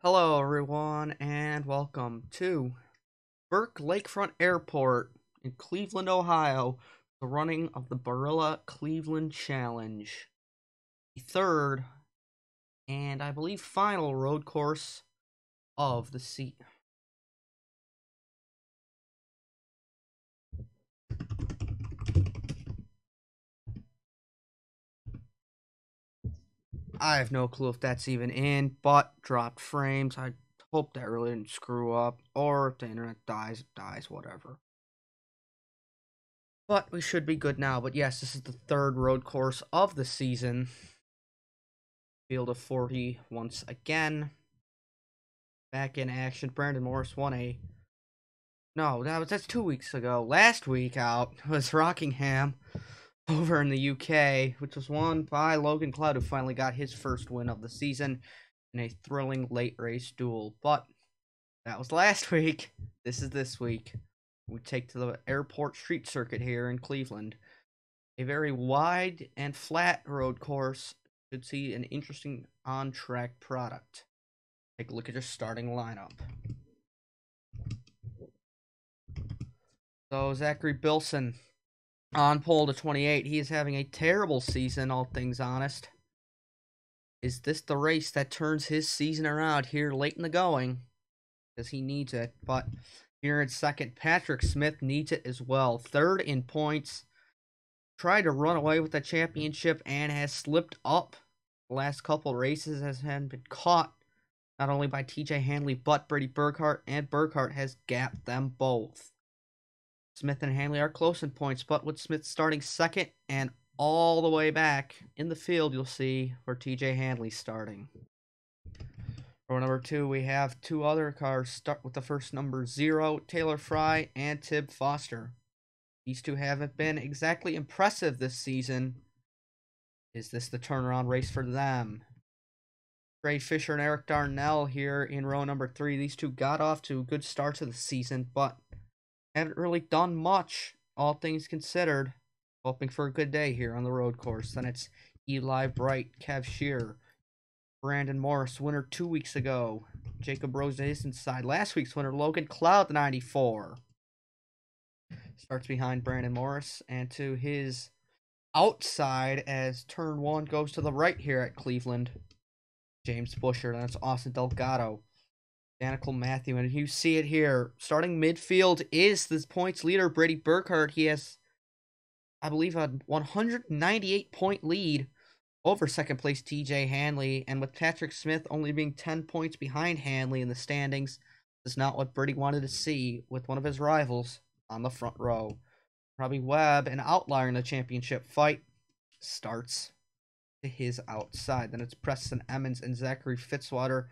Hello, everyone, and welcome to Burke Lakefront Airport in Cleveland, Ohio, the running of the Barilla Cleveland Challenge, the third and I believe final road course of the season. I have no clue if that's even in, but dropped frames. I hope that really didn't screw up, or if the internet dies, it dies, whatever. But we should be good now. But yes, this is the third road course of the season. Field of 40 once again. Back in action. Brandon Morris won a... No, that's 2 weeks ago. Last week out was Rockingham over in the UK, which was won by Logan Cloud, who finally got his first win of the season in a thrilling late race duel. But that was last week. This is this week. We take to the airport street circuit here in Cleveland. A very wide and flat road course should see an interesting on-track product. Take a look at your starting lineup. So Zachary Bilson on pole to 28. He is having a terrible season, all things honest. Is this the race that turns his season around here late in the going? Because he needs it. But here in second, Patrick Smith needs it as well. Third in points. Tried to run away with the championship and has slipped up the last couple races, has been caught not only by TJ Hanley but Brady Burkhart, and Burkhart has gapped them both. Smith and Hanley are close in points, but with Smith starting second and all the way back in the field, you'll see where TJ Hanley's starting. Row number 2, we have two other cars. Start with the first number 0, Taylor Fry and Tib Foster. These two haven't been exactly impressive this season. Is this the turnaround race for them? Trey Fisher and Eric Darnell here in row number 3. These two got off to good starts of the season, but haven't really done much, all things considered. Hoping for a good day here on the road course. Then it's Eli Bright, Kev Shearer, Brandon Morris, winner 2 weeks ago. Jacob Rose to his inside. Last week's winner, Logan Cloud, 94. Starts behind Brandon Morris, and to his outside as turn 1 goes to the right here at Cleveland. James Busher, that's Austin Delgado. Danica Matthew, and you see it here. Starting midfield is this points leader, Brady Burkhart. He has, I believe, a 198-point lead over second place TJ Hanley, and with Patrick Smith only being 10 points behind Hanley in the standings, this is not what Brady wanted to see with one of his rivals on the front row. Robbie Webb, an outlier in the championship fight, starts to his outside. Then it's Preston Emmons and Zachary Fitzwater.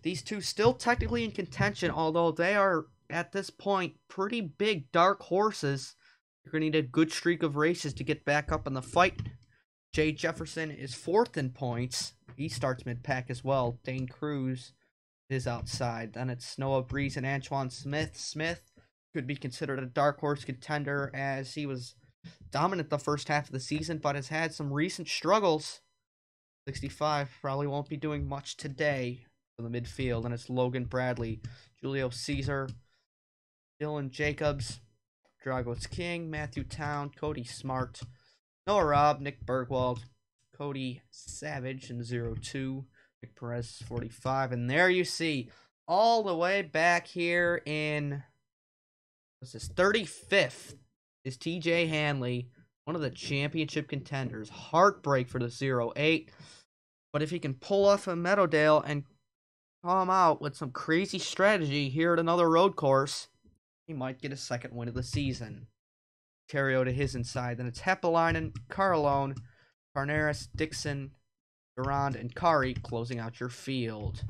These two still technically in contention, although they are, at this point, pretty big dark horses. You're going to need a good streak of races to get back up in the fight. Jay Jefferson is 4th in points. He starts mid-pack as well. Dane Cruz is outside. Then it's Noah Breeze and Antoine Smith. Smith could be considered a dark horse contender as he was dominant the first half of the season, but has had some recent struggles. 65 probably won't be doing much today for the midfield, and it's Logan Bradley, Julio Caesar, Dylan Jacobs, Dragos King, Matthew Town, Cody Smart, Noah Robb, Nick Bergwald, Cody Savage in 02, Nick Perez 45, and there you see all the way back here in, what's this, 35th is TJ Hanley, one of the championship contenders. Heartbreak for the 08. But if he can pull off a Meadowdale and come out with some crazy strategy here at another road course, he might get a second win of the season. Terrio to his inside. Then it's Hepelainen, Carlone, Carneris, Dixon, Durand, and Kari closing out your field.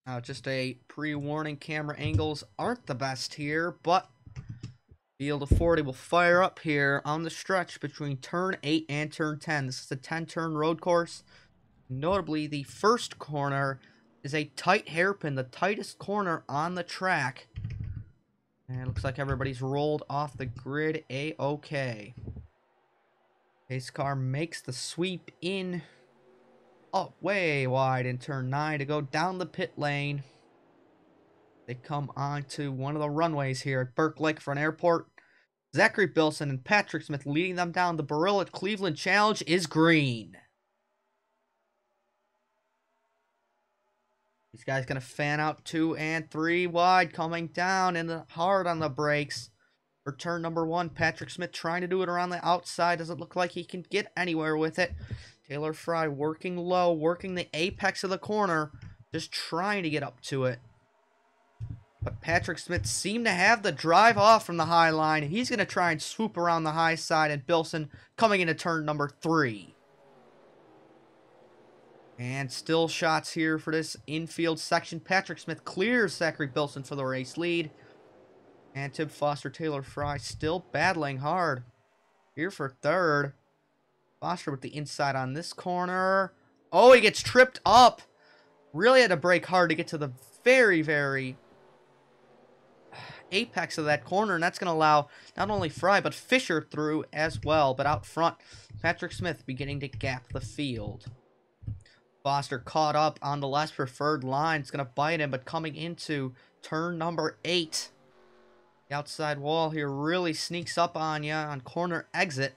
Now, just a pre-warning, camera angles aren't the best here, but field of 40 will fire up here on the stretch between turn 8 and turn 10. This is a 10-turn road course. Notably, the first corner is a tight hairpin, the tightest corner on the track. And it looks like everybody's rolled off the grid A-OK. Pace car makes the sweep in Oh, way wide in turn 9 to go down the pit lane. They come on to one of the runways here at Burke Lakefront Airport. Zachary Bilson and Patrick Smith leading them down. The Barilla Cleveland Challenge is green. These guys going to fan out 2 and 3 wide, coming down and hard on the brakes. For turn number 1, Patrick Smith trying to do it around the outside. Doesn't look like he can get anywhere with it. Taylor Fry working low, working the apex of the corner, just trying to get up to it. But Patrick Smith seemed to have the drive off from the high line. He's going to try and swoop around the high side, and Bilson coming into turn number 3. And still shots here for this infield section. Patrick Smith clears Zachary Bilson for the race lead. And Tim Foster, Taylor Fry still battling hard here for third. Foster with the inside on this corner. Oh, he gets tripped up. Really had to brake hard to get to the very, very apex of that corner, and that's going to allow not only Fry but Fisher through as well. But out front, Patrick Smith beginning to gap the field. Foster caught up on the less preferred line. It's going to bite him, but coming into turn number 8. The outside wall here really sneaks up on you on corner exit.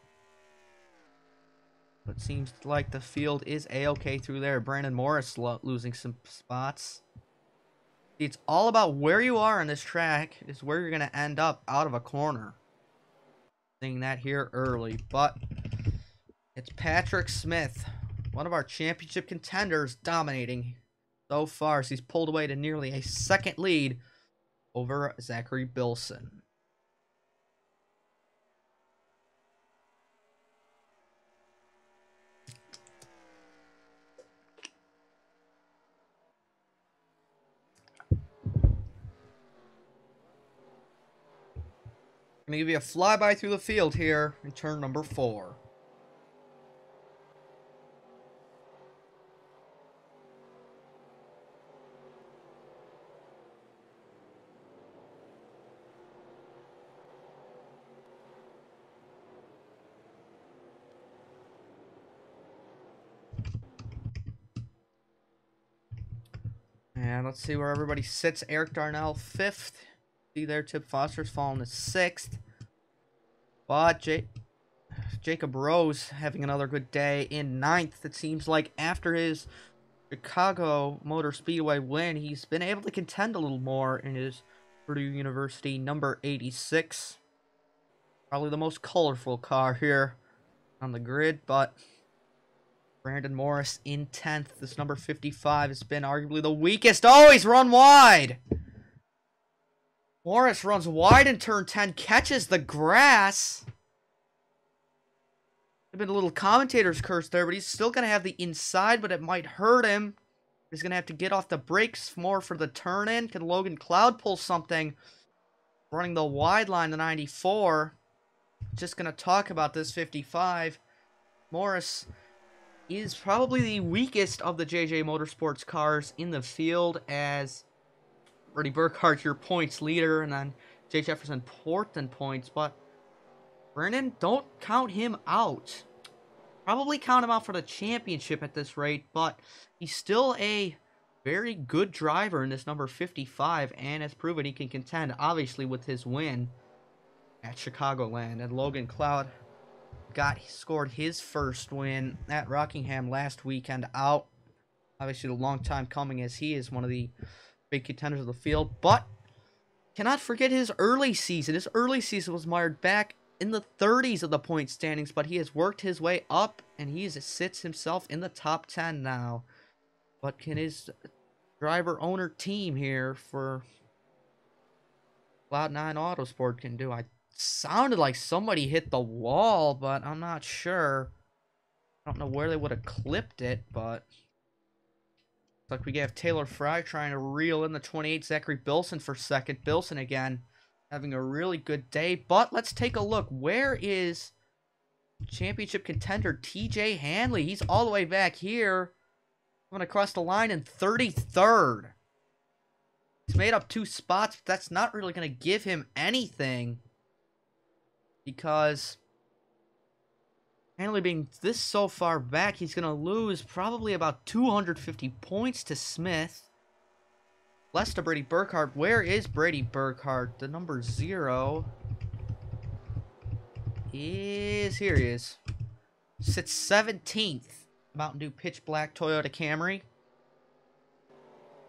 But it seems like the field is A-okay through there. Brandon Morris losing some spots. It's all about where you are on this track is where you're going to end up out of a corner. Seeing that here early. But it's Patrick Smith, one of our championship contenders, dominating so far as he's pulled away to nearly a second lead over Zachary Bilson. I'm going to give you a flyby through the field here in turn number 4. And let's see where everybody sits. Eric Darnell, 5th. See there, Tip Foster's falling to 6th. But Jacob Rose having another good day in 9th. It seems like after his Chicago Motor Speedway win, he's been able to contend a little more in his Purdue University number 86. Probably the most colorful car here on the grid, but Brandon Morris in 10th. This number 55 has been arguably the weakest. Oh, he's run wide. Morris runs wide in turn 10, catches the grass. There's been a little commentator's curse there, but he's still going to have the inside, but it might hurt him. He's going to have to get off the brakes more for the turn-in. Can Logan Cloud pull something? Running the wide line, the 94. Just going to talk about this 55. Morris is probably the weakest of the JJ Motorsports cars in the field, as Freddie Burkhardt, your points leader, and then Jay Jefferson fourth in points. But Brennan, don't count him out. Probably count him out for the championship at this rate, but he's still a very good driver in this number 55, and has proven he can contend, obviously, with his win at Chicagoland. And Logan Cloud scored his first win at Rockingham last weekend out. Obviously, a long time coming, as he is one of the big contenders of the field. But cannot forget his early season. His early season was mired back in the 30s of the point standings, but he has worked his way up, and he sits himself in the top 10 now. What can his driver-owner team here for Cloud9 Autosport can do? I sounded like somebody hit the wall, but I'm not sure. I don't know where they would have clipped it, but looks like we have Taylor Fry trying to reel in the 28, Zachary Bilson for second. Bilson again having a really good day, but let's take a look. Where is championship contender TJ Hanley? He's all the way back here, coming across the line in 33rd. He's made up 2 spots, but that's not really going to give him anything, because Handley being this so far back, he's going to lose probably about 250 points to Smith. Less to Brady Burkhardt. Where is Brady Burkhardt? The number 0 is... Here he is. Sits 17th. Mountain Dew Pitch Black Toyota Camry.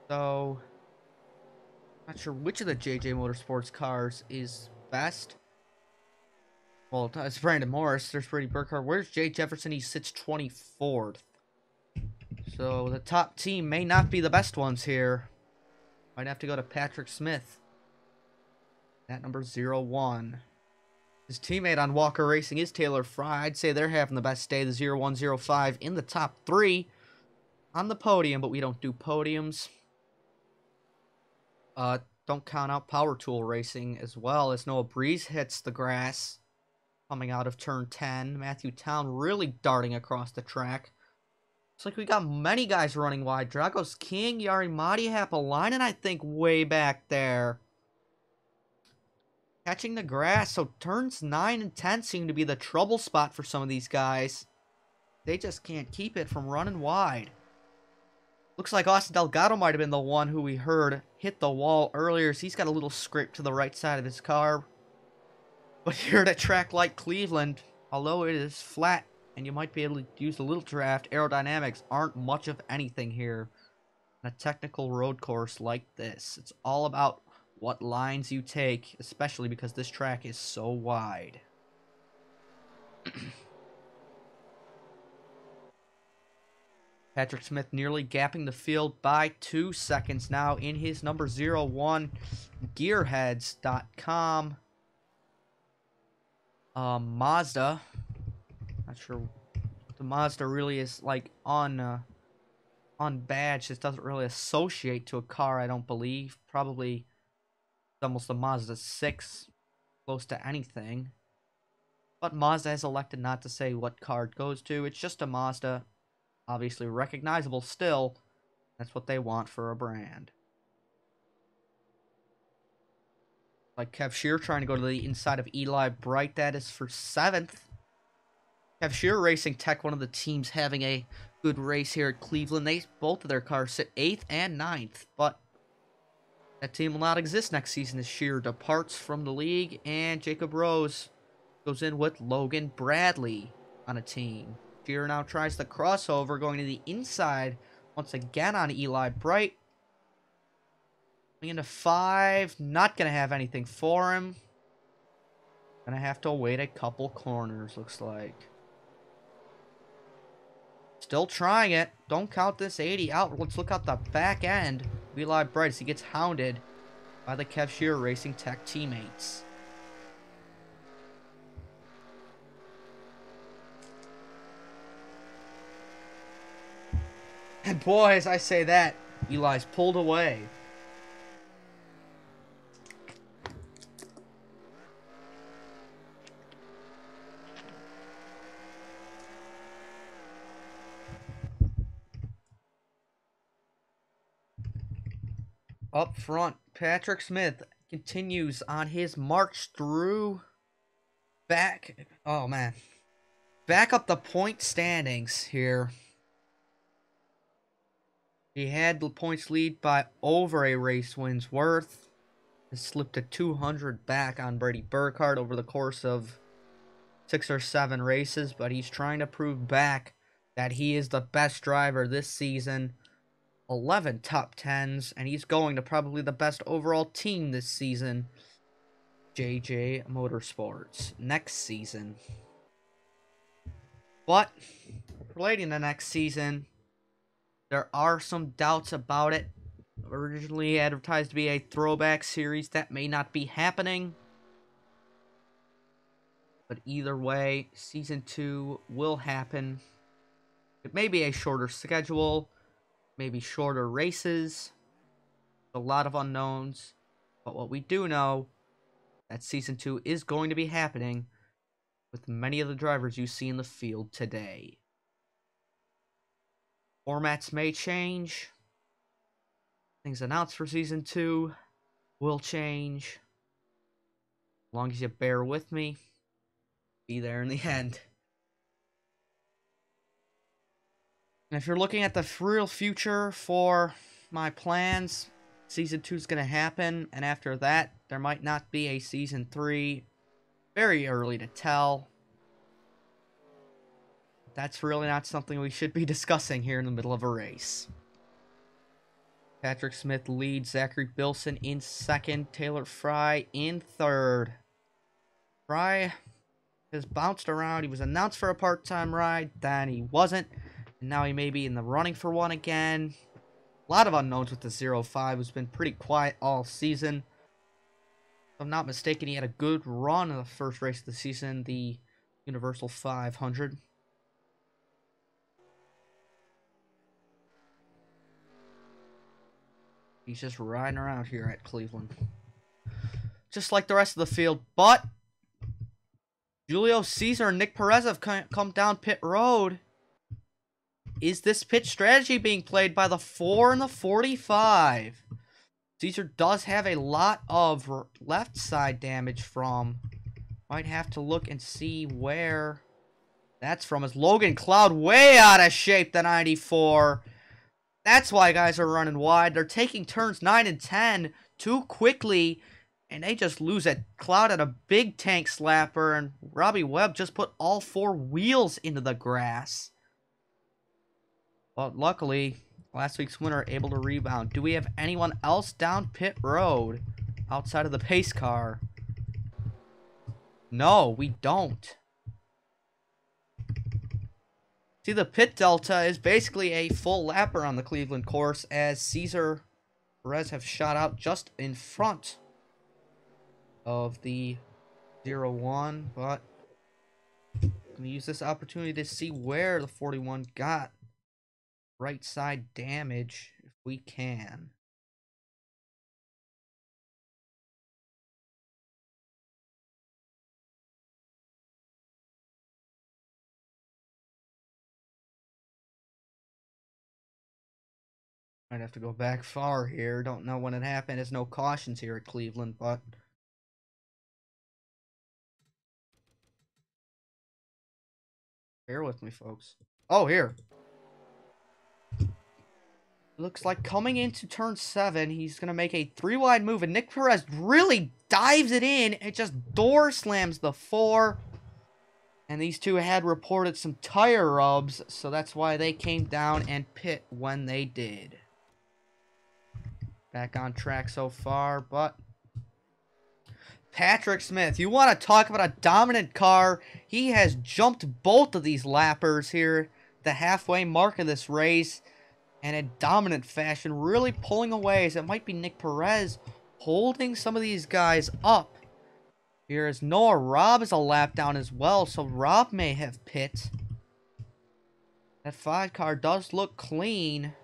So, not sure which of the JJ Motorsports cars is best. Well, it's Brandon Morris. There's Brady Burkhardt. Where's Jay Jefferson? He sits 24th. So the top team may not be the best ones here. Might have to go to Patrick Smith. At number 01. His teammate on Walker Racing is Taylor Fry. I'd say they're having the best day. The 0105 in the top 3 on the podium, but we don't do podiums. Don't count out Power Tool Racing as well, as Noah Breeze hits the grass coming out of turn 10. Matthew Town really darting across the track. Looks like we got many guys running wide. Dragos King, Yari Madi, Hapalainen, I think, way back there. Catching the grass, so turns 9 and 10 seem to be the trouble spot for some of these guys. They just can't keep it from running wide. Looks like Austin Delgado might have been the one who we heard hit the wall earlier, so he's got a little scrape to the right side of his car. But here at a track like Cleveland, although it is flat and you might be able to use a little draft, aerodynamics aren't much of anything here. On a technical road course like this, it's all about what lines you take, especially because this track is so wide. Patrick Smith nearly gapping the field by 2 seconds now in his number 01 gearheads.com Mazda. Not sure what the Mazda really is like on badge. This doesn't really associate to a car, I don't believe. Probably almost a Mazda 6, close to anything. But Mazda has elected not to say what car it goes to. It's just a Mazda. Obviously recognizable still. That's what they want for a brand. Like Kev Shear trying to go to the inside of Eli Bright. That is for 7th. Kev Shear Racing Tech, one of the teams having a good race here at Cleveland. Both of their cars sit 8th and 9th. But that team will not exist next season as Shear departs from the league. And Jacob Rose goes in with Logan Bradley on a team. Shear now tries the crossover, going to the inside once again on Eli Bright. Going into 5, not going to have anything for him. Going to have to wait a couple corners, looks like. Still trying it. Don't count this 80 out. Let's look out the back end. Eli Bright as he gets hounded by the Kev Shear Racing Tech teammates. And boy, as I say that, Eli's pulled away. Up front, Patrick Smith continues on his march through back up the point standings here. He had the points lead by over a race win's worth. Has slipped to 200 back on Brady Burkhardt over the course of 6 or 7 races, but he's trying to prove back that he is the best driver this season. 11 top 10s, and he's going to probably the best overall team this season, JJ Motorsports, next season. But relating to next season, there are some doubts about it. Originally advertised to be a throwback series. That may not be happening. But either way, Season 2 will happen. It may be a shorter schedule. Maybe shorter races. A lot of unknowns. But what we do know, that Season 2 is going to be happening with many of the drivers you see in the field today. Formats may change. Things announced for Season 2 will change. As long as you bear with me, be there in the end. And if you're looking at the real future for my plans, Season 2 is going to happen. And after that, there might not be a Season 3. Very early to tell. That's really not something we should be discussing here in the middle of a race. Patrick Smith leads, Zachary Bilson in second, Taylor Fry in third. Fry has bounced around. He was announced for a part-time ride, then he wasn't, and now he may be in the running for one again. A lot of unknowns with the 0-5, who's been pretty quiet all season. If I'm not mistaken, he had a good run in the first race of the season, the Universal 500. He's just riding around here at Cleveland. Just like the rest of the field, but Julio Caesar and Nick Perez have come down pit road. Is this pit strategy being played by the 4 and the 45? Caesar does have a lot of left side damage from. Might have to look and see where that's from. Is Logan Cloud way out of shape, the 94? That's why guys are running wide. They're taking turns 9 and 10 too quickly, and they just lose at Cloud at a big tank slapper, and Robbie Webb just put all 4 wheels into the grass. But luckily, last week's winner able to rebound. Do we have anyone else down pit road outside of the pace car? No, we don't. See, the pit delta is basically a full lapper on the Cleveland course, as Caesar Perez have shot out just in front of the 0-1, but I'm going to use this opportunity to see where the 41 got right side damage if we can. Might have to go back far here. Don't know when it happened. There's no cautions here at Cleveland, but bear with me, folks. Oh, here. Looks like coming into turn 7, he's going to make a 3-wide move, and Nick Perez really dives it in. It just door slams the 4. And these two had reported some tire rubs, so that's why they came down and pit when they did. Back on track so far, but Patrick Smith, you want to talk about a dominant car. He has jumped both of these lappers here, the halfway mark of this race, and in dominant fashion, really pulling away, as it might be Nick Perez holding some of these guys up. Here is Noah Robb is a lap down as well, so Robb may have pit. That 5 car does look clean.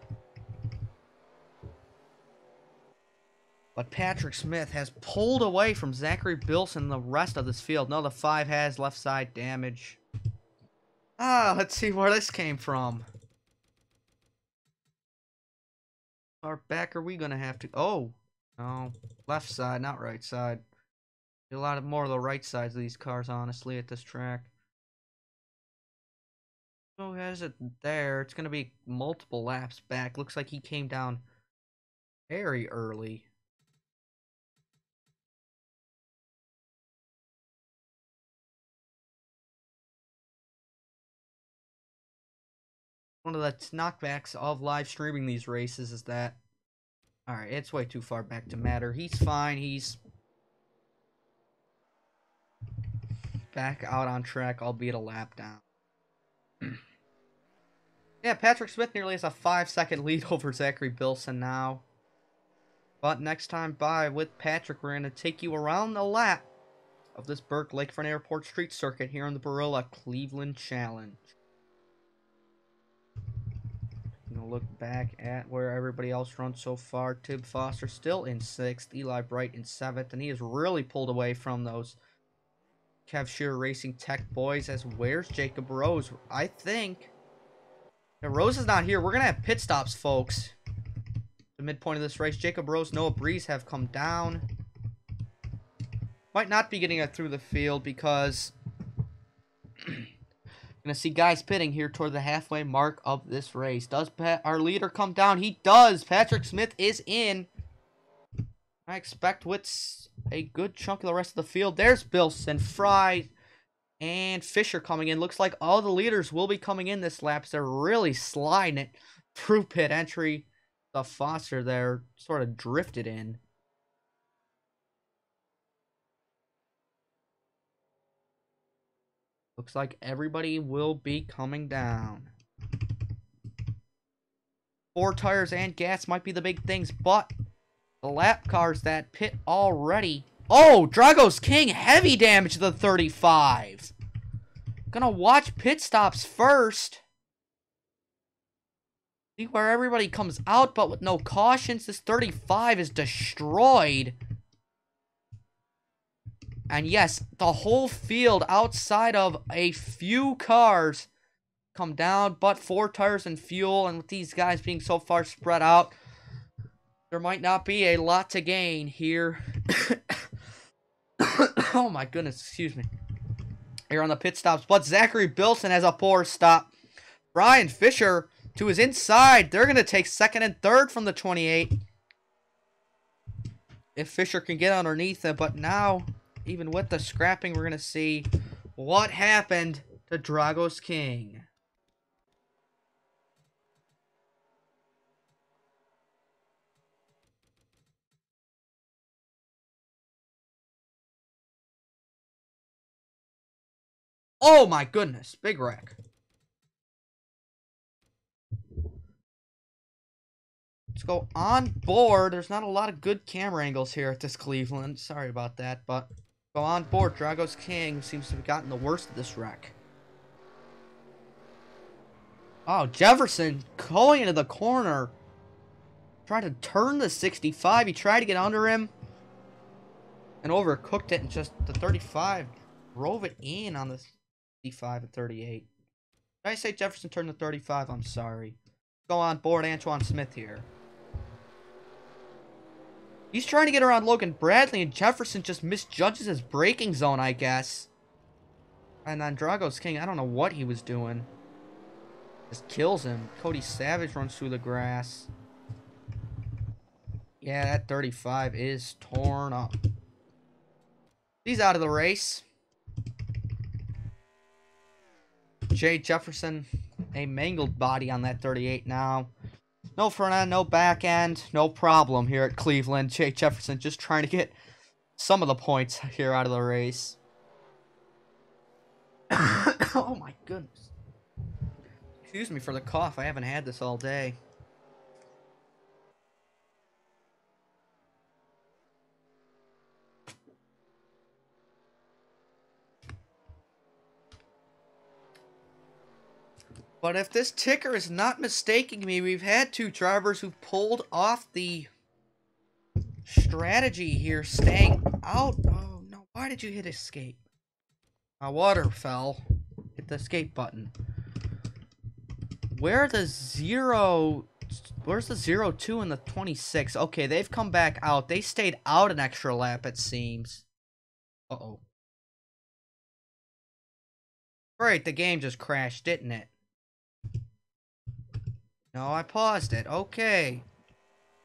But Patrick Smith has pulled away from Zachary Bilson and the rest of this field. No, the 5 has left side damage. Let's see where this came from. How far back are we going to have to... Oh, no. Left side, not right side. A lot more of the right sides of these cars, honestly, at this track. Oh, has it there? It's going to be multiple laps back. Looks like he came down very early. One of the knockbacks of live streaming these races is that... Alright, it's way too far back to matter. He's fine. He's back out on track, albeit a lap down. Yeah, Patrick Smith nearly has a 5-second lead over Zachary Bilson now. But next time by with Patrick, we're going to take you around the lap of this Burke Lakefront Airport Street Circuit here on the Barilla Cleveland Challenge. I'm going to look back at where everybody else runs so far. Tib Foster still in 6th, Eli Bright in 7th, and he has really pulled away from those Kev Shearer Racing Tech boys. As where's Jacob Rose? I think if Rose is not here, we're going to have pit stops, folks. The midpoint of this race, Jacob Rose, Noah Breeze have come down. Might not be getting it through the field because Gonna see guys pitting here toward the halfway mark of this race. Does our leader come down? He does. Patrick Smith is in. I expect with a good chunk of the rest of the field. There's Bilson, Fry, and Fisher coming in. Looks like all the leaders will be coming in this lap. So they're really sliding it through pit entry. The Foster there sort of drifted in. Looks like everybody will be coming down. 4 tires and gas might be the big things, but the lap cars that pit already. Oh, Dragos King, heavy damage to the 35. Gonna watch pit stops first. See where everybody comes out, but with no cautions, this 35 is destroyed. And yes, the whole field outside of a few cars come down, but 4 tires and fuel, and with these guys being so far spread out, there might not be a lot to gain here. Oh my goodness, excuse me. Here on the pit stops, but Zachary Bilson has a poor stop. Brian Fisher to his inside. They're going to take second and third from the 28. If Fisher can get underneath it, but now, even with the scrapping, we're going to see what happened to Dragos King. Oh my goodness, big wreck. Let's go on board. There's not a lot of good camera angles here at this Cleveland. Sorry about that, but go on board. Dragos King seems to have gotten the worst of this wreck. Oh, Jefferson going into the corner. Trying to turn the 65. He tried to get under him and overcooked it, and just the 35 drove it in on the 65 and 38. Did I say Jefferson turned the 35? I'm sorry. Go on board Antoine Smith here. He's trying to get around Logan Bradley, and Jefferson just misjudges his braking zone, I guess. And then Dragos King, I don't know what he was doing. Just kills him. Cody Savage runs through the grass. Yeah, that 35 is torn up. He's out of the race. Jay Jefferson, a mangled body on that 38 now. No front end, no back end, no problem here at Cleveland. Jay Jefferson just trying to get some of the points here out of the race. Oh my goodness. Excuse me for the cough. I haven't had this all day. But if this ticker is not mistaking me, we've had 2 drivers who pulled off the strategy here, staying out. Oh no, why did you hit escape? My water fell. Hit the escape button. Where's the 02 and the 26? Okay, they've come back out. They stayed out an extra lap, it seems. Uh-oh. Great, the game just crashed, didn't it? No, I paused it. Okay.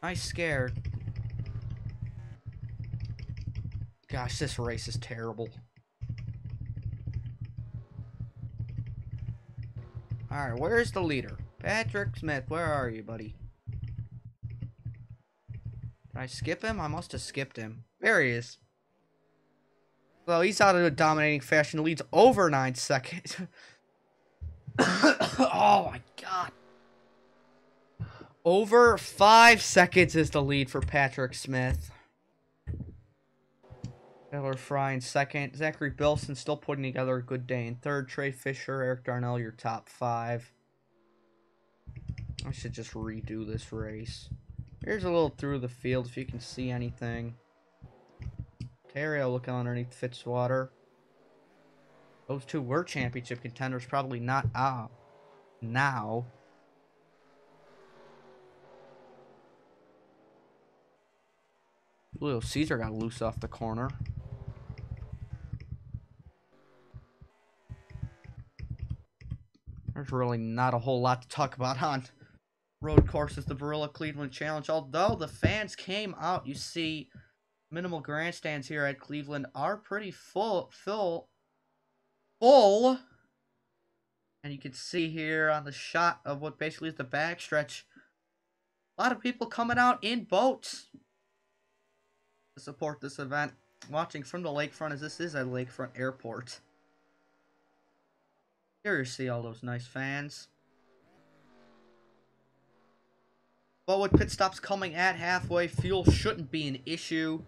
I'm scared. Gosh, this race is terrible. Alright, where's the leader? Patrick Smith, where are you, buddy? Did I skip him? I must have skipped him. There he is. Well, he's out of a dominating fashion. Leads over 9 seconds. Oh, my God. Over 5 seconds is the lead for Patrick Smith. Taylor Fry in second. Zachary Bilson still putting together a good day in third. Trey Fisher, Eric Darnell, your top 5. I should just redo this race. Here's a little through the field if you can see anything. Terrio looking underneath Fitzwater. Those 2 were championship contenders, probably not now. Julio Caesar got loose off the corner. There's really not a whole lot to talk about on road courses, the Barilla Cleveland Challenge. Although the fans came out, you see minimal grandstands here at Cleveland are pretty full. And you can see here on the shot of what basically is the backstretch, a lot of people coming out in boats to support this event. Watching from the lakefront, as this is a lakefront airport. Here you see all those nice fans. But with pit stops coming at halfway, fuel shouldn't be an issue.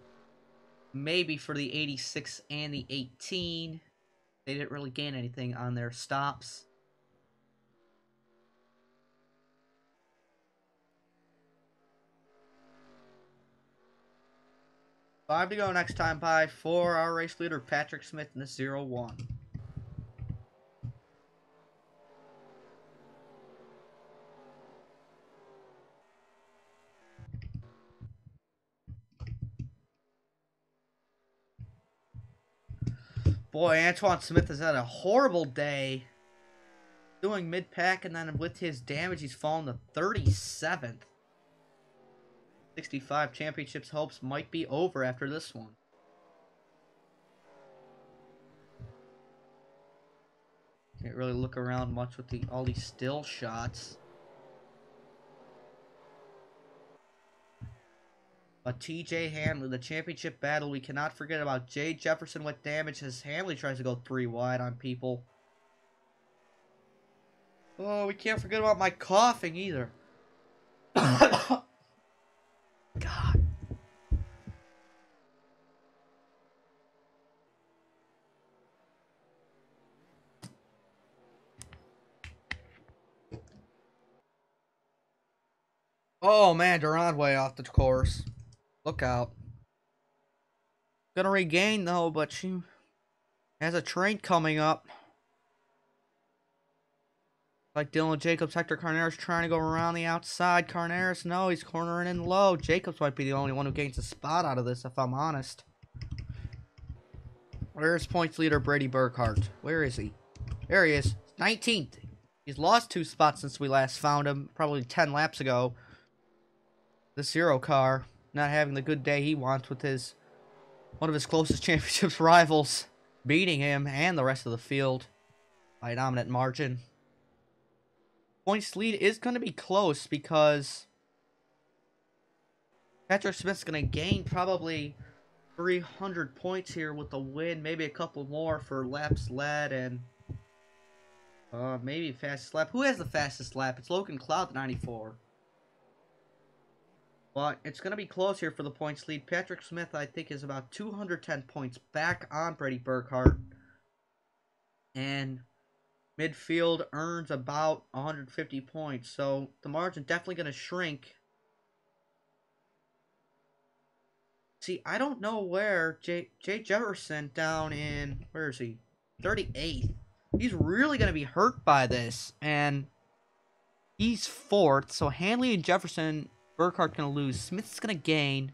Maybe for the 86 and the 18. They didn't really gain anything on their stops. Five to go next time by for our race leader, Patrick Smith, in the 0-1. Boy, Antoine Smith has had a horrible day. Doing mid-pack, and then with his damage, he's fallen to 37th. 65 championships hopes might be over after this one. Can't really look around much with all these still shots. But TJ Hanley, the championship battle, we cannot forget about Jay Jefferson with damage as Hanley tries to go 3 wide on people. Oh, we can't forget about my coughing either. God. Oh man, Durand way off the course. Look out. Gonna regain though, but she has a train coming up. Like Dylan Jacobs, Hector Carneros trying to go around the outside. Carneros, no, he's cornering in low. Jacobs might be the only one who gains a spot out of this, if I'm honest. Where's points leader Brady Burkhart? Where is he? There he is. 19th. He's lost 2 spots since we last found him, probably 10 laps ago. The 0 car not having the good day he wants with one of his closest championships rivals beating him and the rest of the field by a dominant margin. Points lead is going to be close because Patrick Smith's going to gain probably 300 points here with the win, maybe a couple more for laps led and maybe fastest lap. Who has the fastest lap? It's Logan Cloud, 94. But it's going to be close here for the points lead. Patrick Smith, I think, is about 210 points back on Brady Burkhart. And midfield earns about 150 points. So the margin definitely going to shrink. See, I don't know where Jay Jefferson down in, where is he? 38th. He's really going to be hurt by this. And he's 4th. So Hanley and Jefferson, Burkhart going to lose. Smith's going to gain.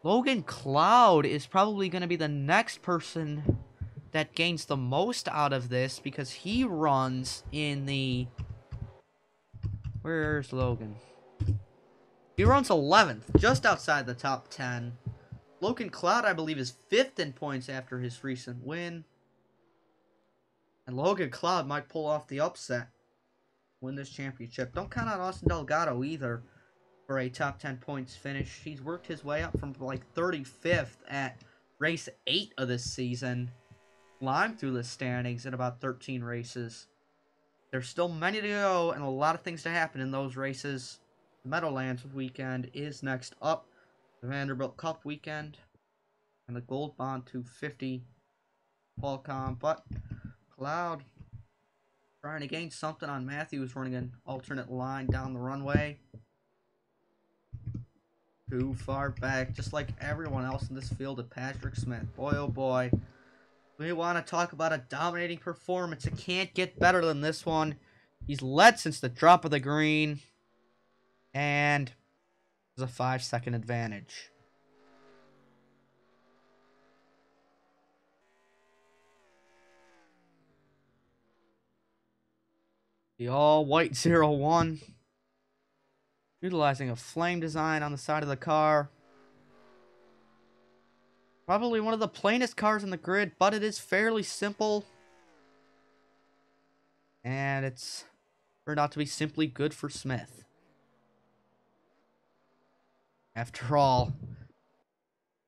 Logan Cloud is probably going to be the next person that gains the most out of this because he runs in the... Where's Logan? He runs 11th, just outside the top 10. Logan Cloud, I believe, is 5th in points after his recent win. And Logan Cloud might pull off the upset, win this championship. Don't count on Austin Delgado either for a top 10 points finish. He's worked his way up from like 35th at race 8 of this season. Climbed through the standings in about 13 races. There's still many to go and a lot of things to happen in those races. The Meadowlands weekend is next up. The Vanderbilt Cup weekend. And the Gold Bond 250 Qualcomm. But Cloud trying to gain something on Matthews, running an alternate line down the runway. Too far back, just like everyone else in this field of Patrick Smith. Boy, oh boy. We want to talk about a dominating performance. It can't get better than this one. He's led since the drop of the green. And there's a 5-second advantage. The all-white 01. Utilizing a flame design on the side of the car. Probably one of the plainest cars in the grid, but it is fairly simple. And it's turned out to be simply good for Smith. After all,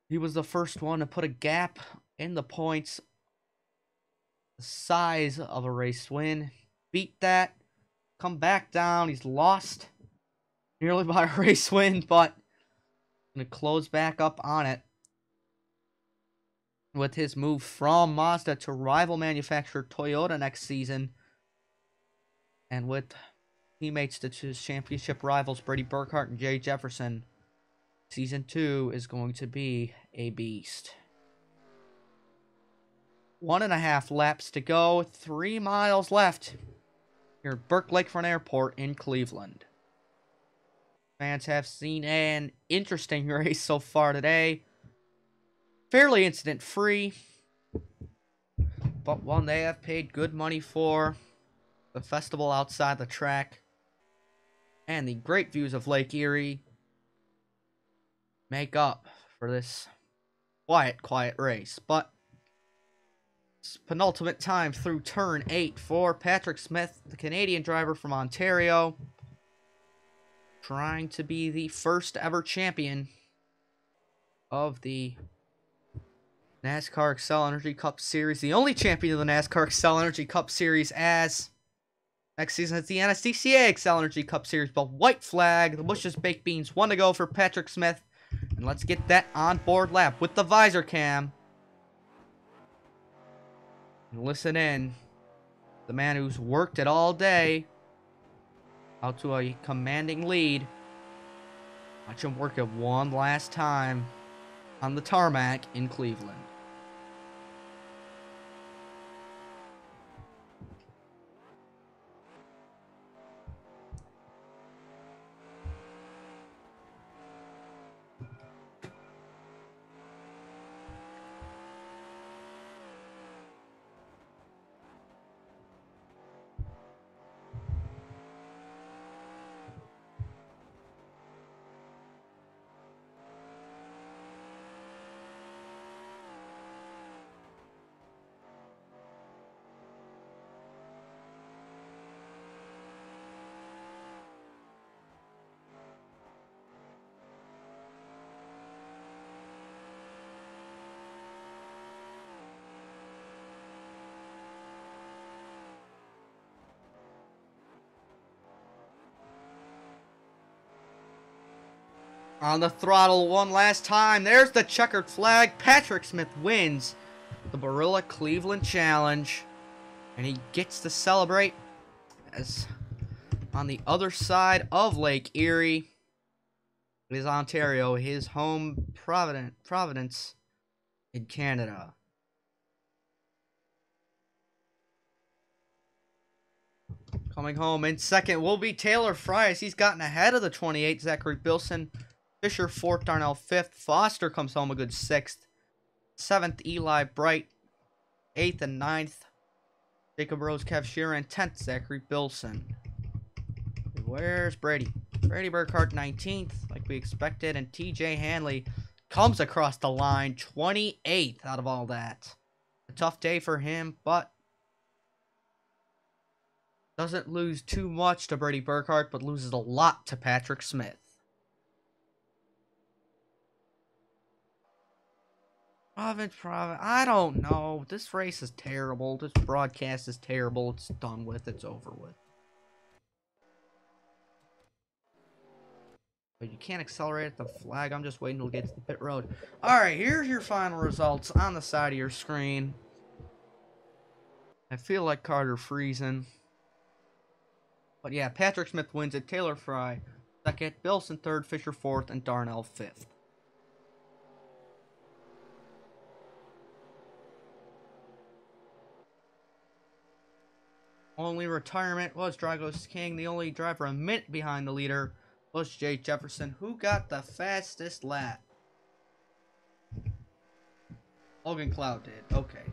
he was the first one to put a gap in the points the size of a race win. Beat that. Come back down. He's lost nearly by a race win, but gonna close back up on it with his move from Mazda to rival manufacturer Toyota next season. And with teammates to his championship rivals Brady Burkhart and Jay Jefferson, Season 2 is going to be a beast. 1.5 laps to go. 3 miles left here at Burke Lakefront Airport in Cleveland. Fans have seen an interesting race so far today. Fairly incident-free, but one they have paid good money for. The festival outside the track and the great views of Lake Erie make up for this quiet race. But it's penultimate time through turn 8 for Patrick Smith, the Canadian driver from Ontario, trying to be the first ever champion of the NASCAR Excel Energy Cup Series, the only champion of the NASCAR Excel Energy Cup Series, as next season it's the NXECS Excel Energy Cup Series. But white flag, the Bush's Baked Beans, 1 to go for Patrick Smith. And let's get that onboard lap with the visor cam. And listen in. The man who's worked it all day out to a commanding lead. Watch him work it one last time on the tarmac in Cleveland. On the throttle one last time. There's the checkered flag. Patrick Smith wins the Barilla Cleveland Challenge. And he gets to celebrate as on the other side of Lake Erie is Ontario, his home Providence in Canada. Coming home in second will be Taylor Fry as he's gotten ahead of the 28, Zachary Bilson. Fisher 4th, Darnell 5th. Foster comes home a good 6th. 7th, Eli Bright. 8th and 9th, Jacob Rose, Kev Sheeran. 10th, Zachary Bilson. Where's Brady? Brady Burkhart 19th, like we expected. And TJ Hanley comes across the line 28th out of all that. A tough day for him, but doesn't lose too much to Brady Burkhart, but loses a lot to Patrick Smith. I don't know. This race is terrible. This broadcast is terrible. It's done with. It's over with. But you can't accelerate at the flag. I'm just waiting till it gets to the pit road. Alright, here's your final results on the side of your screen. I feel like Carter freezing. But yeah, Patrick Smith wins it. Taylor Fry 2nd. Bilson 3rd. Fisher 4th. And Darnell 5th. Only retirement was Dragos King. The only driver a minute behind the leader was Jay Jefferson, who got the fastest lap. Logan Cloud did. Okay.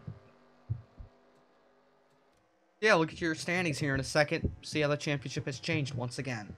Yeah, look at your standings here in a second. See how the championship has changed once again.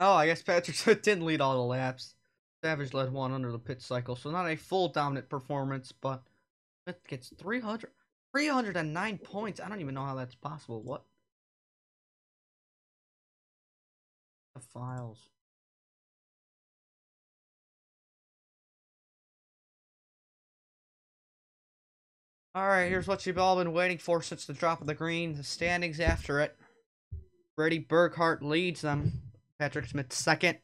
Oh, I guess Patrick Smith didn't lead all the laps. Savage led one under the pit cycle, so not a full dominant performance, but Smith gets 309 points. I don't even know how that's possible. What the files? Alright, here's what you've all been waiting for since the drop of the green. The standings after it. Brady Burghardt leads them. Patrick Smith second.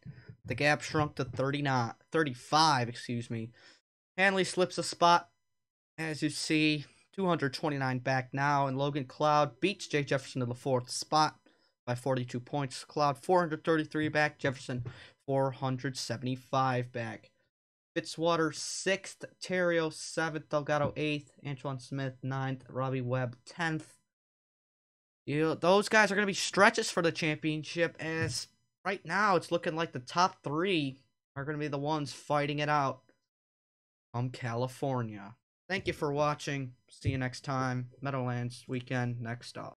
The gap shrunk to 35, excuse me. Hanley slips a spot. As you see, 229 back now. And Logan Cloud beats Jay Jefferson to the fourth spot by 42 points. Cloud 433 back. Jefferson 475 back. Fitzwater 6th, Terrio 7th, Delgado 8th, Antoine Smith 9th, Robbie Webb 10th. Those guys are going to be stretches for the championship, as right now it's looking like the top 3 are going to be the ones fighting it out from California. Thank you for watching. See you next time. Meadowlands weekend next up.